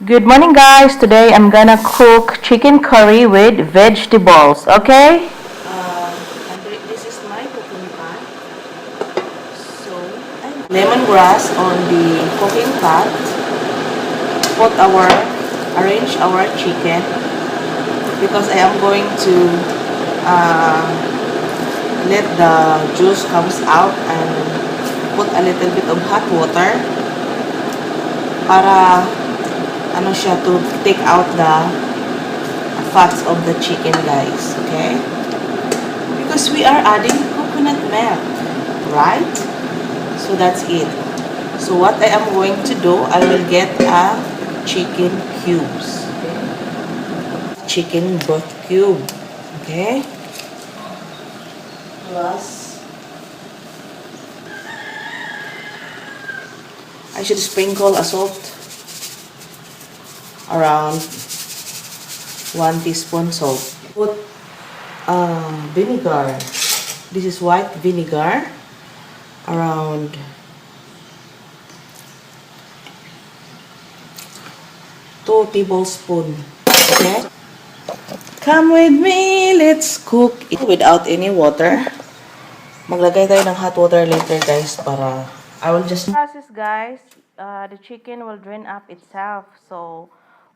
Good morning guys, today I'm gonna cook chicken curry with vegetables, okay? This is my cooking pot. So, lemongrass on the cooking pot. Arrange our chicken because I am going to let the juice comes out and put a little bit of hot water para to take out the fats of the chicken, guys, okay? Because we are adding coconut milk, right? So that's it. So what I am going to do, I will get a chicken cubes, chicken broth cube, okay? Plus, I should sprinkle a salt around 1 teaspoon salt. Put vinegar. This is white vinegar, around two tablespoons. Okay? Come with me, let's cook it without any water. Maglagay tayo ng hot water later, guys, para I will just process, guys. The chicken will drain up itself, so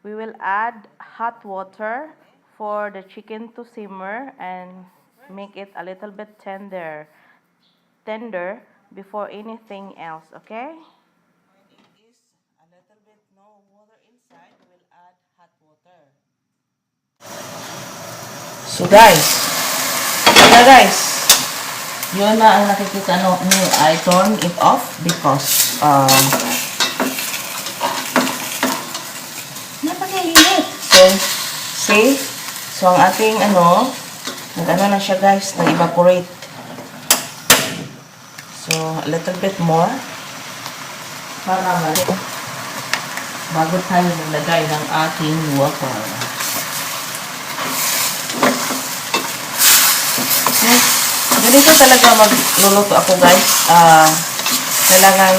we will add hot water for the chicken to simmer and make it a little bit tender before anything else, okay? When it is a little bit no water inside, we will add hot water. So guys, yun na ang nakikita nyo, I turn it off because napakainit. So, see? So, ang ating nag-ano na siya, guys, nag-evaporate. So, a little bit more. Para bago tayo maglagay ng ating water. Okay. Ganito talaga magluluto ako, guys. Kailangan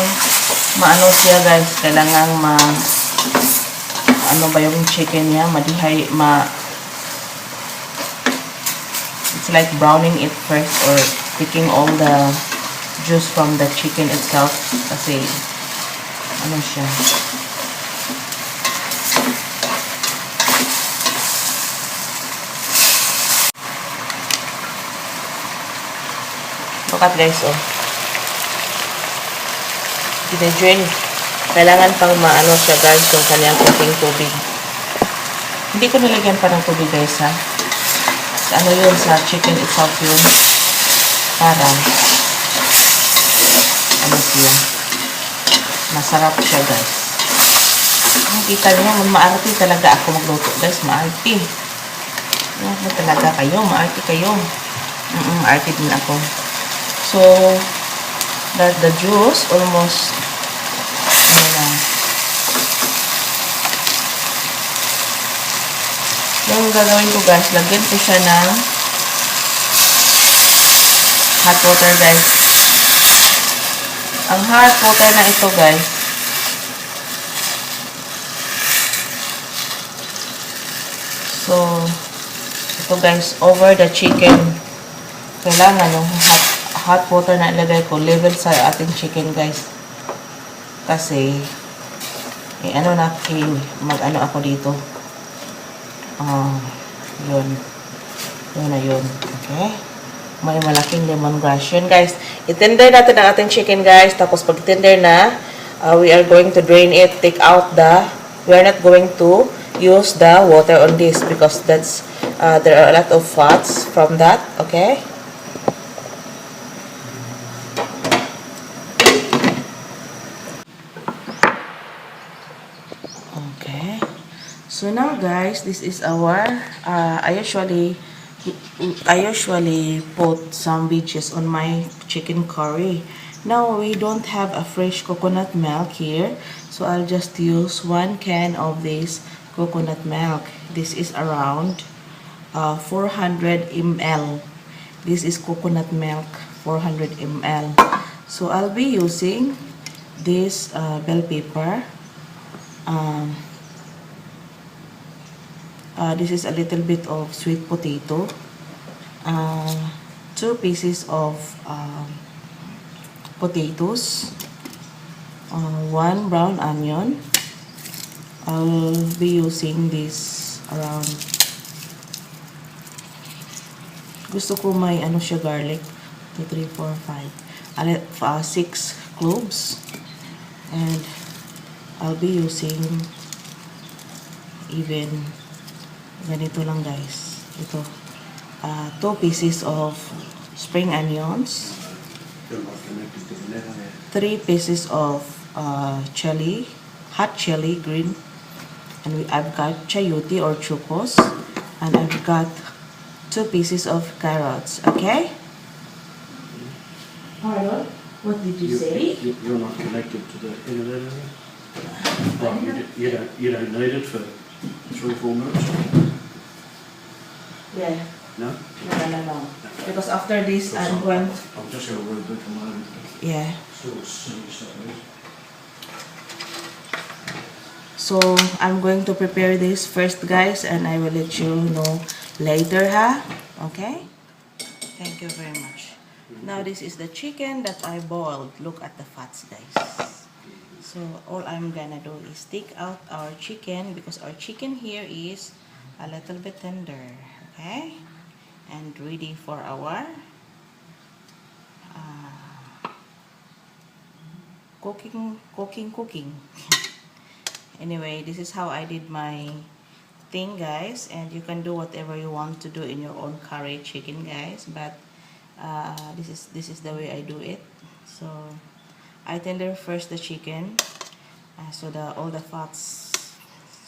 maano siya, guys. Kailangan ano ba yung chicken niya, it's like browning it first or taking all the juice from the chicken itself kasi ano siya. Look at, guys, drain. Kailangan pang maano siya, guys, yung kanyang cooking tubig. Hindi ko nilagyan pa ng tubig, guys, ha. Sa yun, sa chicken itself yun. Para siya. Masarap siya, guys. Nakita niyo, maarte talaga ako magluto, guys. Maarte. Talaga kayo. Maarte kayo. Maarte din ako. So, that the juice almost yung gagawin ko, guys, lagyan ko siya ng hot water, guys. Ang hot water na ito, guys, so ito, guys, over the chicken. Kailangan yung hot water na ilagay ko level sa ating chicken, guys, kasi mag-ano ako dito. Yun na yun. Okay? May malaking lemongrass. Yun, guys. I-tender natin ang ating chicken, guys. Tapos pag tender na, we are going to drain it, take out we are not going to use the water on this because that's, there are a lot of fats from that. Okay? So now, guys, this is our, I usually put some veggies on my chicken curry. Now, we don't have a fresh coconut milk here. So, I'll just use 1 can of this coconut milk. This is around 400 ml. This is coconut milk, 400 ml. So, I'll be using this bell pepper. This is a little bit of sweet potato. 2 pieces of potatoes. 1 brown onion. I'll be using this around, gusto ko may ano siya, garlic. 2, 3, 4, 5. 6 cloves. And I'll be using even ganito lang guys. Ito. 2 pieces of spring onions. 3 pieces of chili, hot chili, green. And I've got chayote or chukos. And I've got 2 pieces of carrots. Okay? Pardon? What did you say? You're not connected to the internet anymore? Right, you don't need it for 3 or 4 minutes? Yeah. No? No. Because after this, I'm going... I'm just going to reboot the moment. Yeah. Still see something. So, I'm going to prepare this first, guys, and I will let you know later, ha? Okay? Thank you very much. Now, this is the chicken that I boiled. Look at the fats, guys. So, all I'm gonna do is take out our chicken because our chicken here is a little bit tender. Okay? And ready for our cooking. Anyway, this is how I did my thing, guys, and you can do whatever you want to do in your own curry chicken, guys, but this is the way I do it. So I tender first the chicken, so that all the fats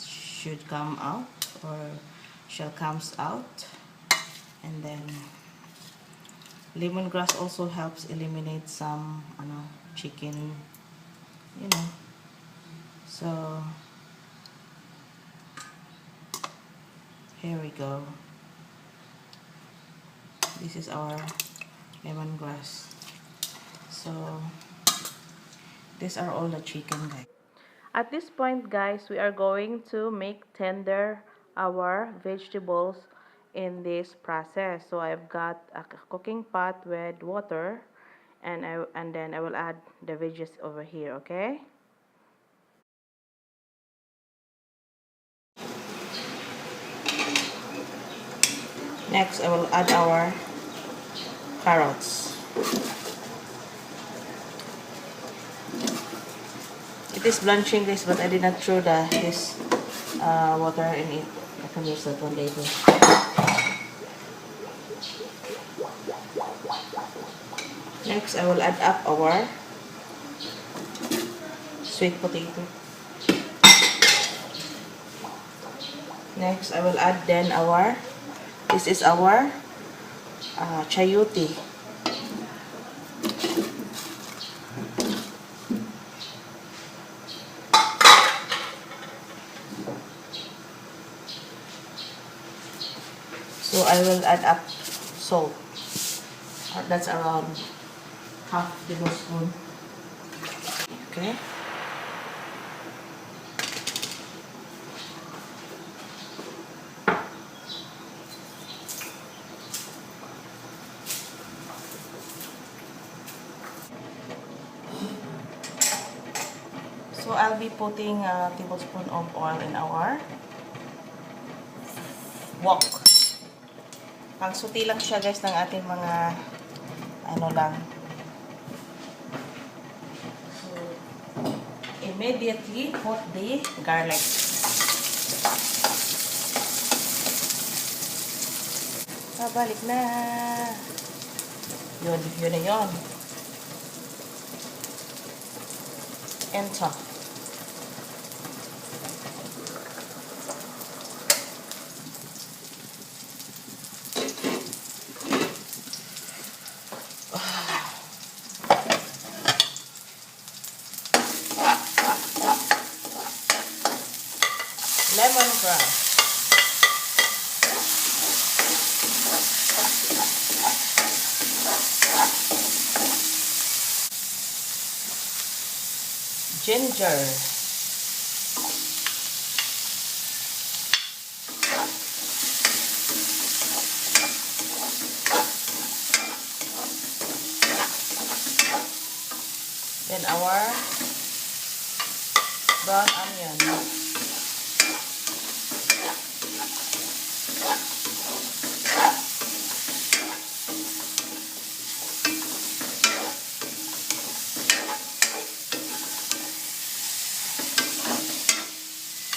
should come out or shall comes out, and then lemongrass also helps eliminate some chicken, so here we go. This is our lemongrass. So these are all the chicken, guys. At this point, guys, we are going to make tender our vegetables in this process. So I've got a cooking pot with water, and then I will add the veggies over here, okay? Next, I will add our carrots. It is blanching this, but I did not throw this water in it. I can use that one later. Next, I will add up our sweet potato. Next, I will add then this is our chayote. So I will add up salt. That's around half tablespoon. Okay. So I'll be putting a tablespoon of oil in our wok. Pangsuti lang siya, guys, ng ating mga lang. So immediately put the garlic. Balik na. Yun na yun. Enter. Lemongrass. Ginger. Then our brown onion.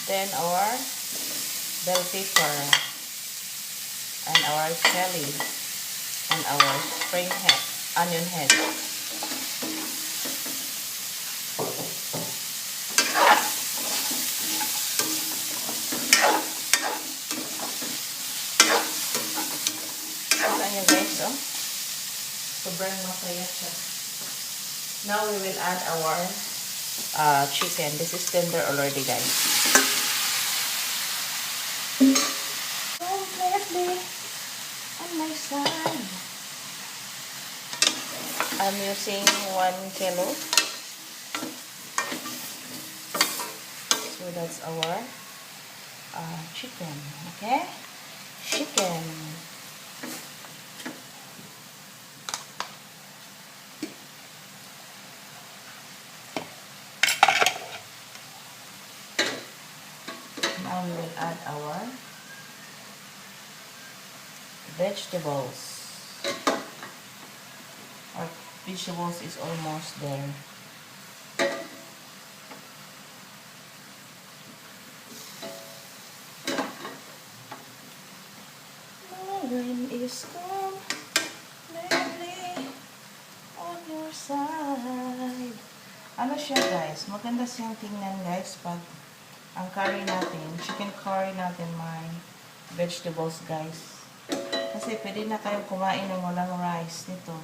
Then our bell pepper and our chilli and our spring head, onion head. Ito nyo guys, oh. Sobrang masaya siya. Now we will add our chicken. This is tender already, guys. Completely on my side. I'm using 1 kilo. So that's our chicken. Okay? Chicken. Now we will add our vegetables. Our vegetables is almost there. My rain is completely on your side. Ano siya guys? Maganda siyang tingnan guys pag ang curry natin, chicken curry natin may vegetables guys. Kasi pwede na kayong kumain ng walang rice nito.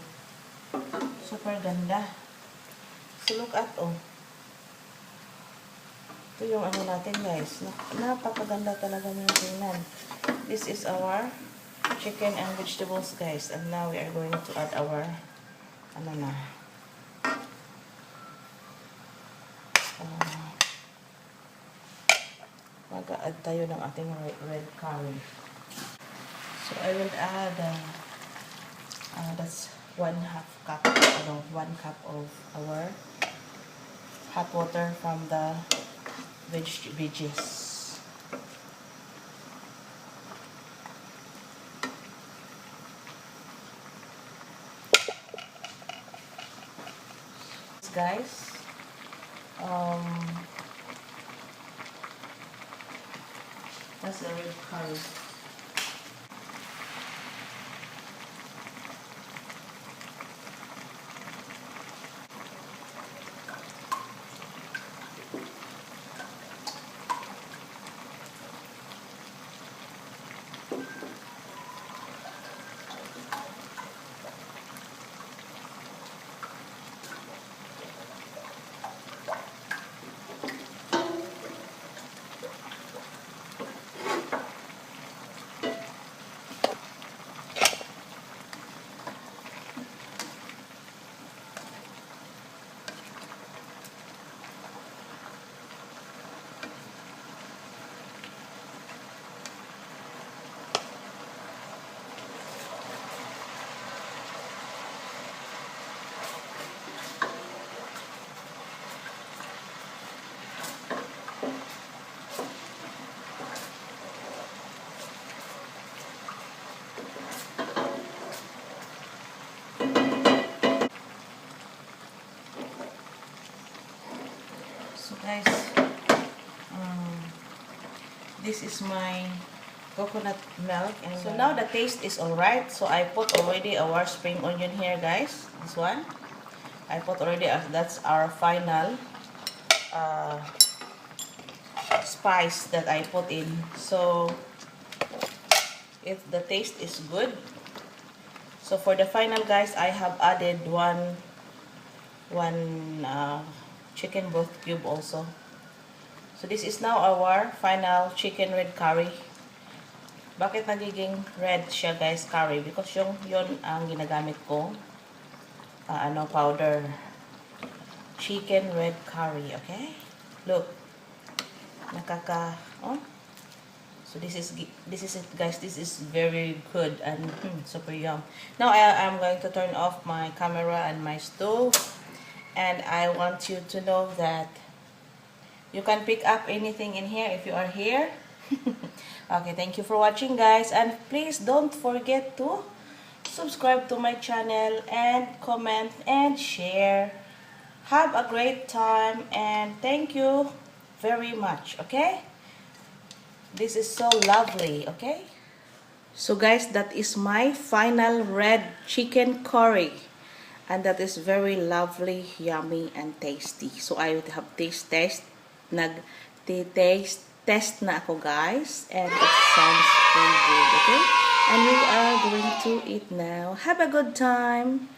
Super ganda. So look at oh. Ito yung ano natin guys. Napakaganda talaga ng tingnan. This is our chicken and vegetables guys. And now we are going to add our ano na. Mag-add tayo ng ating red curry. So I will add that's 1/2 cup, 1 cup of our hot water from the veggies. Guys, that's the red curry. So guys, this is my coconut milk, and so now the taste is alright. So I put already our spring onion here guys. This one I put already, that's our final spice that I put in. So if the taste is good, so for the final guys, I have added one chicken broth cube also. So this is now our final chicken red curry. Bakit nagiging red siya guys, curry? Because yun ang ginagamit ko powder chicken red curry. Okay, look, so this is it guys. This is very good and super yum. Now I'm going to turn off my camera and my stove, And I want you to know that you can pick up anything in here if you are here. Okay, thank you for watching, guys. And please don't forget to subscribe to my channel and comment and share. Have a great time and thank you very much, okay? This is so lovely, okay? So guys, that is my final red chicken curry. And that is very lovely, yummy, and tasty. So I would have taste test na ako, guys. And it sounds really good, okay? And we are going to eat now. Have a good time.